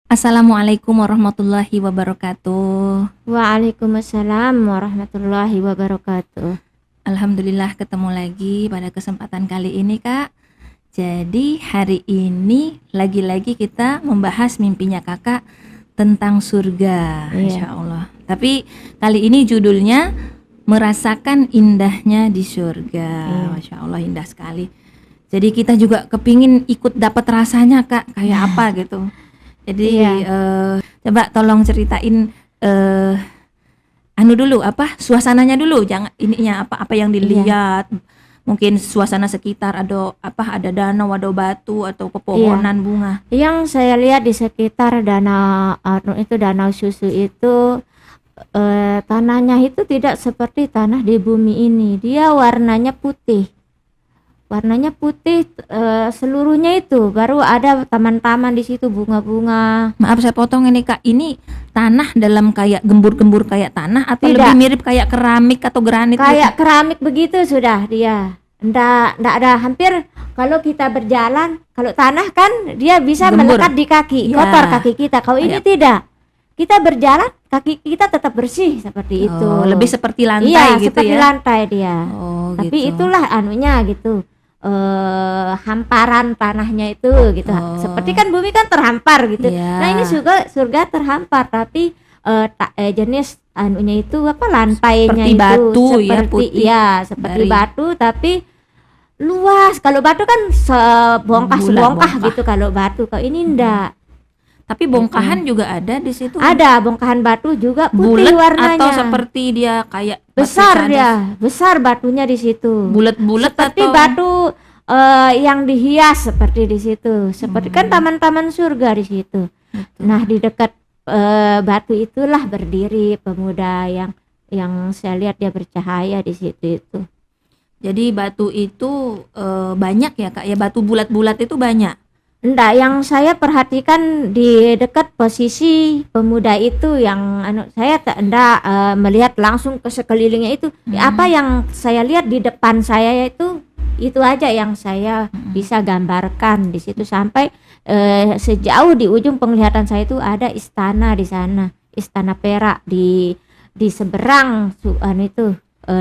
Assalamualaikum warahmatullahi wabarakatuh. Waalaikumsalam warahmatullahi wabarakatuh. Alhamdulillah ketemu lagi pada kesempatan kali ini, Kak. Jadi hari ini lagi-lagi kita membahas mimpinya Kakak tentang surga, Iya, Insya Allah. Tapi kali ini judulnya Merasakan Indahnya di Surga. iya, Masya Allah, indah sekali. Jadi kita juga kepingin ikut dapat rasanya, Kak, kayak apa gitu. Jadi iya, coba tolong ceritain anu dulu apa suasananya dulu, jangan ininya apa yang iya, dilihat. Mungkin suasana sekitar ada danau, ada batu atau iya. pepohonan bunga. Yang saya lihat di sekitar danau susu itu, tanahnya itu tidak seperti tanah di bumi ini. Dia warnanya putih. Warnanya putih, seluruhnya itu. Baru ada taman-taman di situ, bunga-bunga. Maaf saya potong ini Kak, ini tanah dalam kayak gembur-gembur kayak tanah atau lebih Tidak, mirip kayak keramik atau granit gitu? kayak keramik begitu sudah dia. Ndak ada hampir kalau kita berjalan, kalau tanah kan dia bisa Gembur. melekat di kaki, Ya, kotor kaki kita. Kalau ini kayak tidak. Kita berjalan, kaki kita tetap bersih seperti itu. lebih seperti lantai Iya, gitu seperti ya. lantai dia. Oh, Tapi gitu. itulah anunya gitu. Hamparan tanahnya itu gitu. Oh, Seperti kan bumi kan terhampar gitu. Nah, ini iya. surga terhampar tapi jenis anunya itu apa lantainya Seperti itu batu ya, seperti putih seperti dari batu tapi luas. Kalau batu kan sebongkah-sebongkah bongkah. gitu kalau batu. Kalau ini enggak Tapi gitu. bongkahan juga ada di situ. Ada bongkahan batu juga putih Bulat atau warnanya. seperti dia kayak batu Besar cadas? dia, besar batunya di situ. Bulat-bulat Seperti atau batu yang dihias seperti di situ. Seperti kan taman-taman surga di situ. gitu. Nah, di dekat batu itulah berdiri pemuda yang saya lihat dia bercahaya di situ itu. Jadi batu itu banyak ya Kak ya, batu bulat-bulat itu banyak. Enggak, yang saya perhatikan di dekat posisi pemuda itu yang saya enggak melihat langsung ke sekelilingnya itu. Apa yang saya lihat di depan saya itu aja yang saya bisa gambarkan di situ sampai sejauh di ujung penglihatan saya itu ada istana di sana, istana perak di seberang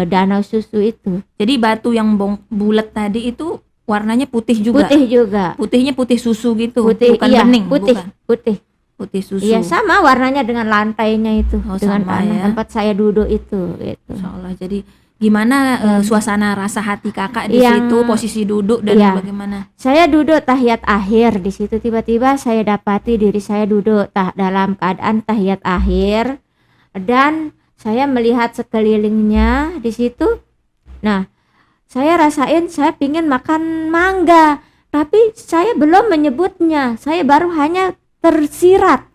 danau susu itu. Jadi batu yang bulat tadi itu warnanya putih juga. Putih juga. Putihnya putih susu gitu, Putih, bukan iya, bening, putih, bukan. putih. Putih susu. Iya, sama warnanya dengan lantainya itu, Oh, dengan sama tanah ya. tempat saya duduk itu gitu. Insya Allah. Jadi gimana suasana rasa hati Kakak di Yang situ, posisi duduk dan iya, bagaimana? saya duduk tahiyat akhir di situ, tiba-tiba saya dapati diri saya duduk dalam keadaan tahiyat akhir dan saya melihat sekelilingnya di situ. Nah, saya rasain saya pingin makan mangga, tapi saya belum menyebutnya. Saya baru hanya tersirat,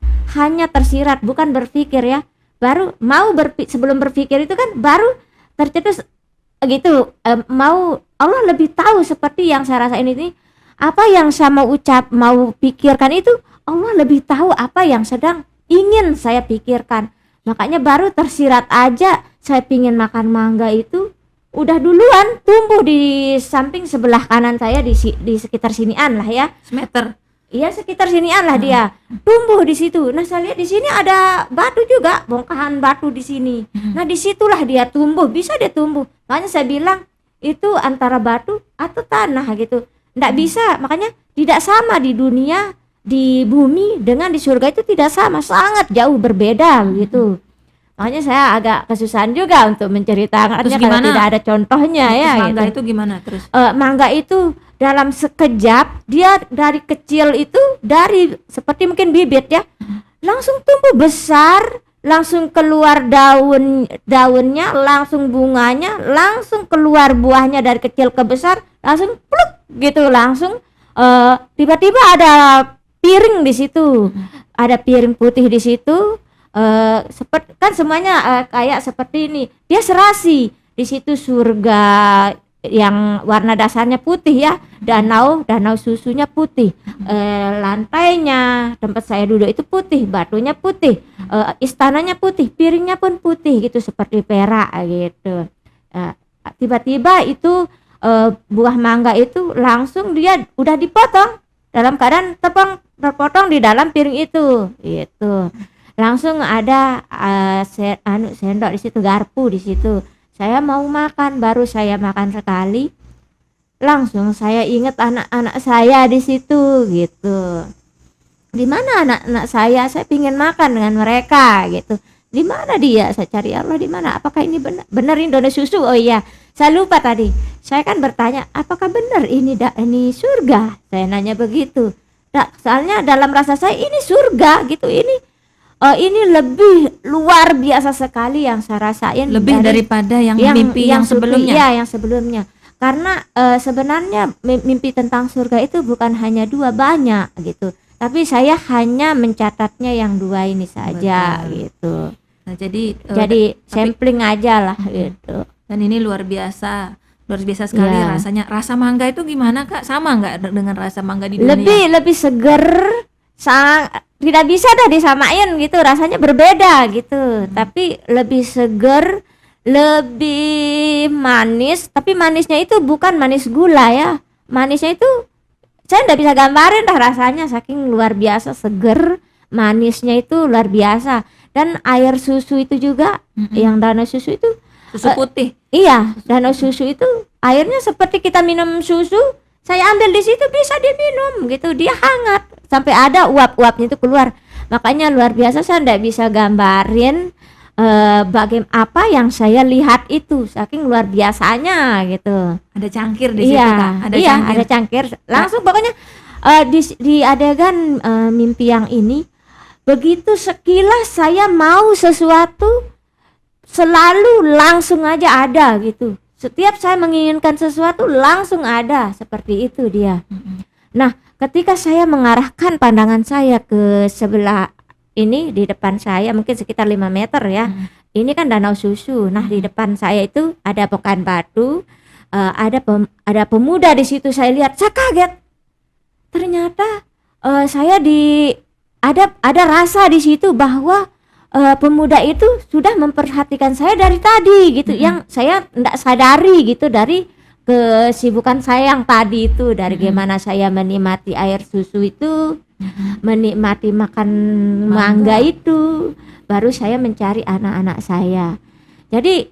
bukan berpikir ya. Baru mau sebelum berpikir itu kan baru tercetus gitu. Mau Allah lebih tahu seperti yang saya rasain ini. Apa yang saya mau pikirkan itu Allah lebih tahu apa yang sedang ingin saya pikirkan. Makanya baru tersirat aja saya pingin makan mangga itu udah duluan tumbuh di samping sebelah kanan saya di sekitar sinian lah ya. Semeter. Iya, sekitar sinian lah dia tumbuh di situ. Nah, saya lihat di sini ada batu juga, bongkahan batu di sini. Nah, disitulah dia tumbuh, bisa dia tumbuh. Makanya saya bilang itu antara batu atau tanah gitu. Nggak bisa, makanya tidak sama di dunia, di bumi dengan di surga itu tidak sama, sangat jauh berbeda gitu. Makanya saya agak kesusahan juga untuk menceritakannya Terus kalau gimana? tidak ada contohnya ya. Terus mangga Gitu. itu gimana terus? Mangga itu dalam sekejap dia dari kecil itu dari seperti mungkin bibit ya langsung tumbuh besar, langsung keluar daunnya, langsung bunganya, langsung keluar buahnya dari kecil ke besar, langsung pluk gitu langsung tiba-tiba ada piring di situ, ada piring putih di situ. Seperti kan semuanya kayak seperti ini. Dia serasi di situ surga yang warna dasarnya putih ya, danau susunya putih, lantainya tempat saya duduk itu putih, batunya putih, istananya putih, piringnya pun putih gitu seperti perak gitu. Tiba-tiba itu buah mangga itu langsung dia udah dipotong dalam keadaan terpotong di dalam piring itu gitu. Langsung ada sendok di situ, garpu di situ. Saya mau makan, baru saya makan sekali, langsung saya ingat anak-anak saya di situ gitu. Di mana anak-anak saya pingin makan dengan mereka gitu. Di mana dia? Saya cari, Allah di mana? Apakah ini benar ini donor susu? Oh iya, saya lupa tadi. Saya kan bertanya, apakah benar ini ini surga? Saya nanya begitu. Soalnya dalam rasa saya ini surga gitu. Ini lebih luar biasa sekali yang saya rasain, Lebih daripada yang mimpi yang sebelumnya. Iya, yang sebelumnya. Karena sebenarnya mimpi tentang surga itu bukan hanya 2, banyak gitu. Tapi saya hanya mencatatnya yang 2 ini saja. Betul. Gitu. Nah, jadi sampling aja lah gitu. Dan ini luar biasa sekali Ya. rasanya. Rasa mangga itu gimana Kak? Sama nggak dengan rasa mangga di dunia? Lebih seger, tidak bisa dah disamain gitu, rasanya berbeda gitu. Tapi lebih seger, lebih manis, tapi manisnya itu bukan manis gula ya. Manisnya itu saya tidak bisa gambarin dah rasanya, saking luar biasa seger, manisnya itu luar biasa. Dan air susu itu juga, yang danau susu itu Susu putih. iya, danau susu itu airnya seperti kita minum susu. Saya ambil di situ bisa diminum gitu, dia hangat sampai ada uap-uapnya itu keluar. Makanya luar biasa, saya tidak bisa gambarin bagaimana apa yang saya lihat itu, saking luar biasanya gitu. Ada cangkir di situ Kak. Ada cangkir. Langsung pokoknya di adegan mimpi yang ini, begitu sekilas saya mau sesuatu selalu langsung aja ada gitu. Setiap saya menginginkan sesuatu langsung ada, seperti itu dia. Nah, ketika saya mengarahkan pandangan saya ke sebelah ini, di depan saya mungkin sekitar 5 meter ya. Ini kan danau susu. Nah, di depan saya itu ada pokan batu, ada pemuda di situ. Saya lihat, saya kaget. Ternyata saya ada rasa di situ bahwa pemuda itu sudah memperhatikan saya dari tadi gitu, yang saya tidak sadari gitu dari kesibukan saya yang tadi itu, dari gimana saya menikmati air susu itu, menikmati makan mangga itu, baru saya mencari anak-anak saya. Jadi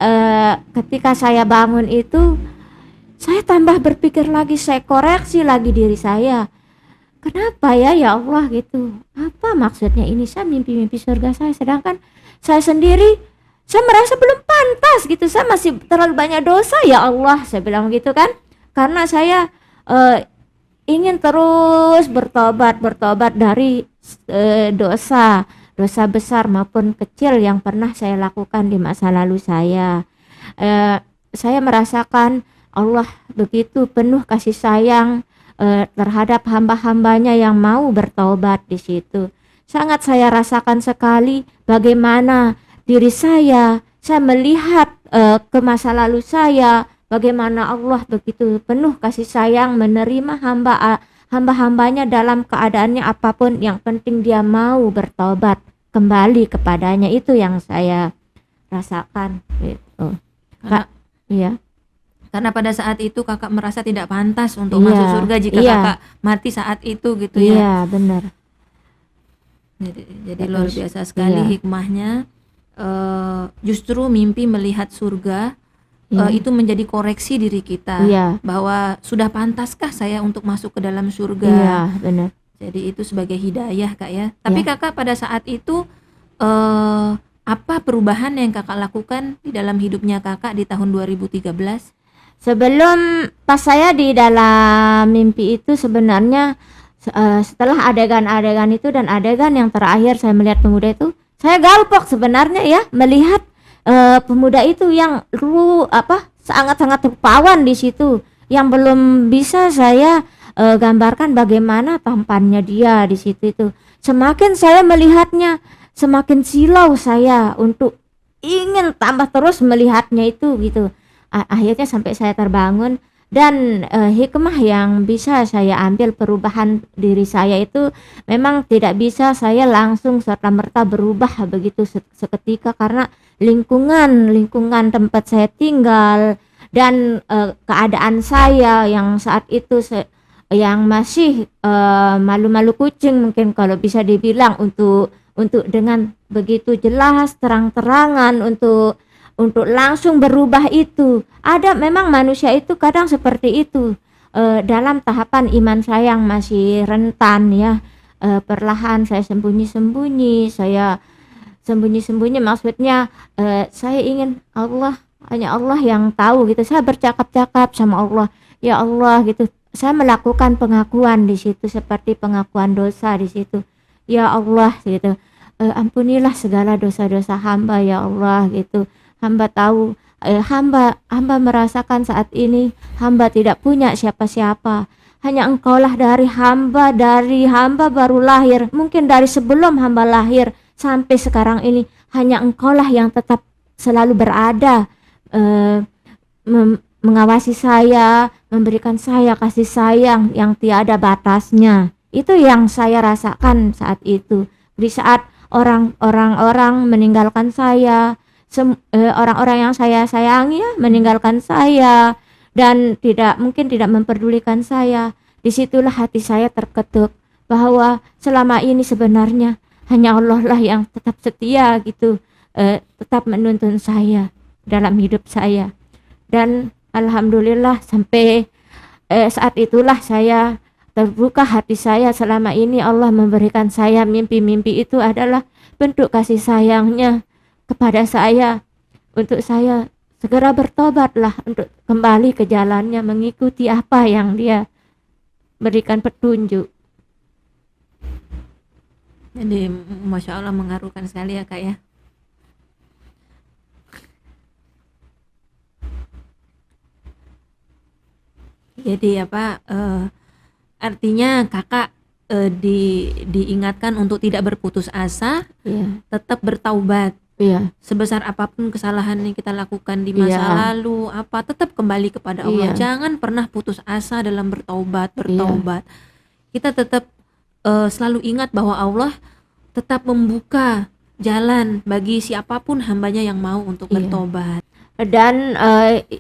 ketika saya bangun itu, saya tambah berpikir lagi, saya koreksi lagi diri saya. Kenapa ya Allah gitu? Apa maksudnya ini? Saya mimpi-mimpi surga saya, sedangkan saya sendiri saya merasa belum pantas gitu. Saya masih terlalu banyak dosa ya Allah, saya bilang gitu kan. Karena saya ingin terus bertobat dari dosa besar maupun kecil yang pernah saya lakukan di masa lalu saya. Saya merasakan Allah begitu penuh kasih sayang terhadap hamba-hambanya yang mau bertobat di situ. Sangat saya rasakan sekali bagaimana diri saya melihat ke masa lalu saya, bagaimana Allah begitu penuh kasih sayang menerima hamba-hambanya dalam keadaannya apapun, yang penting dia mau bertobat kembali kepadanya. Itu yang saya rasakan gitu. Kak, iya. Karena pada saat itu kakak merasa tidak pantas untuk masuk surga jika kakak mati saat itu gitu ya. Iya, benar. Jadi luar biasa sekali hikmahnya. Justru mimpi melihat surga itu menjadi koreksi diri kita, bahwa sudah pantaskah saya untuk masuk ke dalam surga. Iya, benar. Jadi itu sebagai hidayah Kak ya. Tapi kakak pada saat itu apa perubahan yang kakak lakukan di dalam hidupnya kakak di tahun 2013? Sebelum pas saya di dalam mimpi itu, sebenarnya setelah adegan-adegan itu dan adegan yang terakhir saya melihat pemuda itu, saya galpok sebenarnya ya, melihat pemuda itu yang sangat-sangat rupawan di situ, yang belum bisa saya gambarkan bagaimana tampannya dia di situ itu. Semakin saya melihatnya, semakin silau saya untuk ingin tambah terus melihatnya itu gitu. Akhirnya sampai saya terbangun, dan hikmah yang bisa saya ambil perubahan diri saya itu, memang tidak bisa saya langsung serta-merta berubah begitu seketika, karena lingkungan tempat saya tinggal dan keadaan saya yang saat itu yang masih malu-malu kucing mungkin kalau bisa dibilang, untuk dengan begitu jelas terang-terangan untuk langsung berubah itu. Ada memang manusia itu kadang seperti itu, dalam tahapan iman saya yang masih rentan ya, perlahan saya sembunyi-sembunyi, maksudnya saya ingin hanya Allah yang tahu gitu. Saya bercakap-cakap sama Allah, ya Allah gitu. Saya melakukan pengakuan di situ, seperti pengakuan dosa di situ. Ya Allah gitu. Ampunilah segala dosa-dosa hamba ya Allah gitu. Hamba tahu, hamba merasakan saat ini hamba tidak punya siapa-siapa. Hanya Engkaulah dari hamba baru lahir, mungkin dari sebelum hamba lahir sampai sekarang ini, hanya Engkaulah yang tetap selalu berada, mengawasi saya, memberikan saya kasih sayang yang tiada batasnya. Itu yang saya rasakan saat itu. Di saat orang-orang meninggalkan saya, orang-orang yang saya sayangi ya, meninggalkan saya dan mungkin tidak memperdulikan saya. Disitulah hati saya terketuk bahwa selama ini sebenarnya hanya Allah lah yang tetap setia gitu, tetap menuntun saya dalam hidup saya. Dan alhamdulillah sampai saat itulah saya terbuka hati saya. Selama ini Allah memberikan saya mimpi-mimpi, itu adalah bentuk kasih sayangnya kepada saya, untuk saya segera bertobatlah, untuk kembali ke jalannya, mengikuti apa yang Dia berikan petunjuk. Jadi Masya Allah, mengharukan sekali ya Kak ya. Jadi artinya Kakak diingatkan untuk tidak berputus asa, tetap bertaubat. Sebesar apapun kesalahan yang kita lakukan di masa lalu, tetap kembali kepada Allah. Jangan pernah putus asa dalam bertaubat. Kita tetap selalu ingat bahwa Allah tetap membuka jalan bagi siapapun hambanya yang mau untuk bertobat. Dan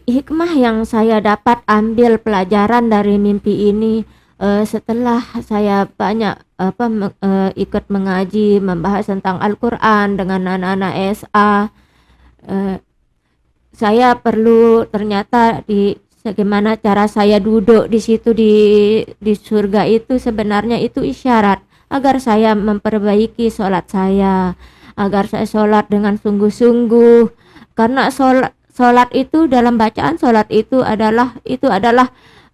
hikmah yang saya dapat ambil pelajaran dari mimpi ini, setelah saya banyak ikut mengaji, membahas tentang Al-Quran dengan anak-anak SA, saya perlu ternyata bagaimana cara saya duduk di situ di surga itu, sebenarnya itu isyarat agar saya memperbaiki sholat saya, agar saya sholat dengan sungguh-sungguh, karena sholat itu, dalam bacaan sholat itu adalah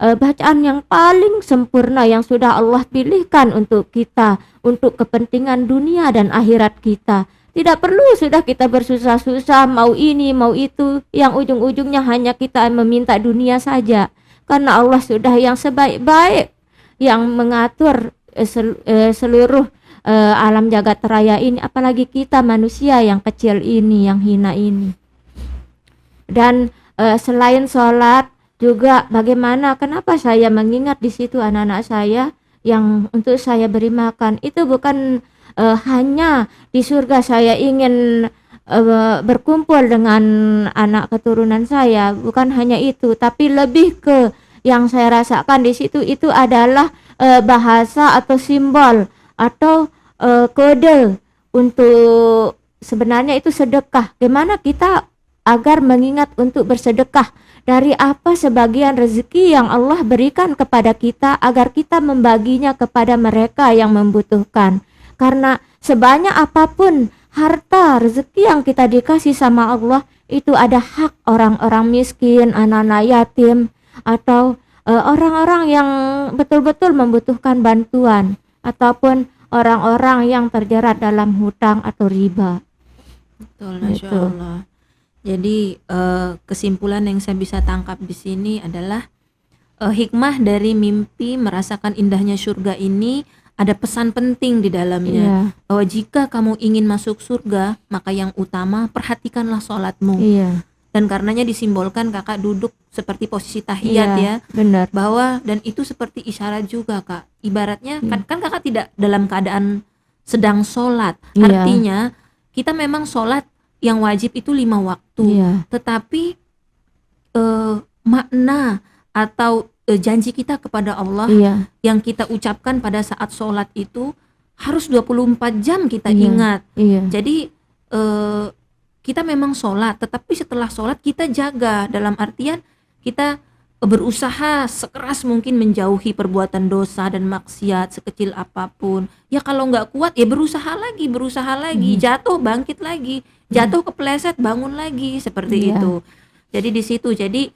bacaan yang paling sempurna yang sudah Allah pilihkan untuk kita, untuk kepentingan dunia dan akhirat kita. Tidak perlu sudah kita bersusah-susah mau ini mau itu, yang ujung-ujungnya hanya kita meminta dunia saja, karena Allah sudah yang sebaik-baik yang mengatur seluruh alam jagat raya ini, apalagi kita manusia yang kecil ini, yang hina ini. Dan selain sholat juga, bagaimana, kenapa saya mengingat di situ anak-anak saya yang untuk saya beri makan, itu bukan hanya di surga saya ingin berkumpul dengan anak keturunan saya, bukan hanya itu, tapi lebih ke yang saya rasakan di situ itu adalah bahasa atau simbol atau kode untuk, sebenarnya itu sedekah. Gimana kita agar mengingat untuk bersedekah dari apa sebagian rezeki yang Allah berikan kepada kita, agar kita membaginya kepada mereka yang membutuhkan. Karena sebanyak apapun harta rezeki yang kita dikasih sama Allah, itu ada hak orang-orang miskin, anak-anak yatim, atau orang-orang yang betul-betul membutuhkan bantuan, ataupun orang-orang yang terjerat dalam hutang atau riba. Betul, Masya Allah. Jadi kesimpulan yang saya bisa tangkap di sini adalah hikmah dari mimpi merasakan indahnya surga ini, ada pesan penting di dalamnya, bahwa jika kamu ingin masuk surga, maka yang utama perhatikanlah sholatmu. Dan karenanya disimbolkan Kakak duduk seperti posisi tahiyat, ya, benar. Bahwa dan itu seperti isyarat juga Kak, ibaratnya kan Kakak tidak dalam keadaan sedang sholat, artinya kita memang sholat yang wajib itu 5 waktu, tetapi makna atau janji kita kepada Allah yang kita ucapkan pada saat sholat itu harus 24 jam kita ingat. Jadi kita memang sholat, tetapi setelah sholat kita jaga, dalam artian kita berusaha sekeras mungkin menjauhi perbuatan dosa dan maksiat sekecil apapun. Ya kalau nggak kuat ya berusaha lagi, jatuh bangkit lagi, jatuh kepleset bangun lagi, seperti itu. Jadi di situ, jadi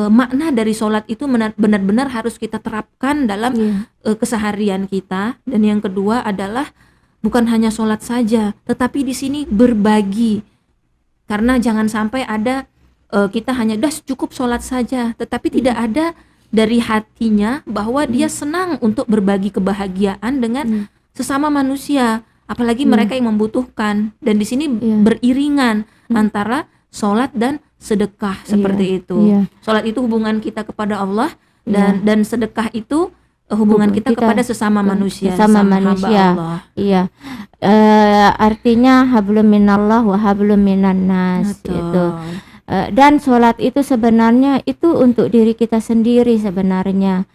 makna dari sholat itu benar-benar harus kita terapkan dalam keseharian kita. Dan yang kedua adalah bukan hanya sholat saja, tetapi di sini berbagi. Karena jangan sampai ada kita hanya cukup sholat saja, tetapi tidak ada dari hatinya bahwa dia senang untuk berbagi kebahagiaan dengan sesama manusia, apalagi mereka yang membutuhkan. Dan di sini beriringan antara sholat dan sedekah, seperti itu. Sholat itu hubungan kita kepada Allah, dan sedekah itu hubungan kita kepada sesama manusia, sesama manusia. Allah. Artinya hablum minallah wa hablum minan nas itu. Dan sholat itu sebenarnya itu untuk diri kita sendiri sebenarnya.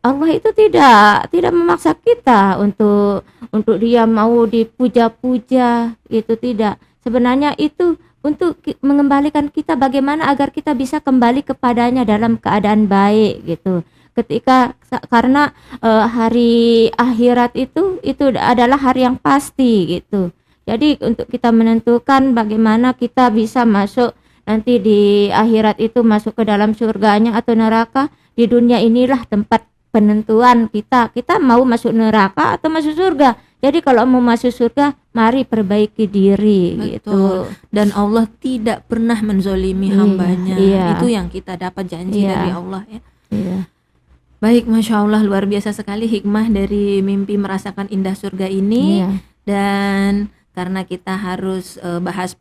Allah itu tidak memaksa kita untuk dia mau dipuja-puja, itu tidak. Sebenarnya itu untuk mengembalikan kita bagaimana agar kita bisa kembali kepadanya dalam keadaan baik gitu. Karena hari akhirat itu adalah hari yang pasti gitu. Jadi untuk kita menentukan bagaimana kita bisa masuk nanti di akhirat itu, masuk ke dalam surganya atau neraka, di dunia inilah tempat penentuan kita mau masuk neraka atau masuk surga. Jadi kalau mau masuk surga, mari perbaiki diri. Betul. Gitu. Dan Allah tidak pernah menzolimi hambanya. Itu yang kita dapat janji dari Allah ya. Baik, Masya Allah, luar biasa sekali hikmah dari mimpi merasakan indah surga ini. Dan karena kita harus bahas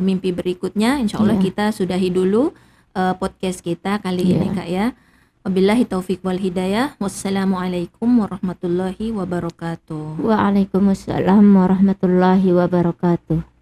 mimpi berikutnya, insya Allah kita sudahi dulu podcast kita kali ini Kak ya. Wabillahi taufiq wal hidayah. Wassalamualaikum warahmatullahi wabarakatuh. Waalaikumsalam warahmatullahi wabarakatuh.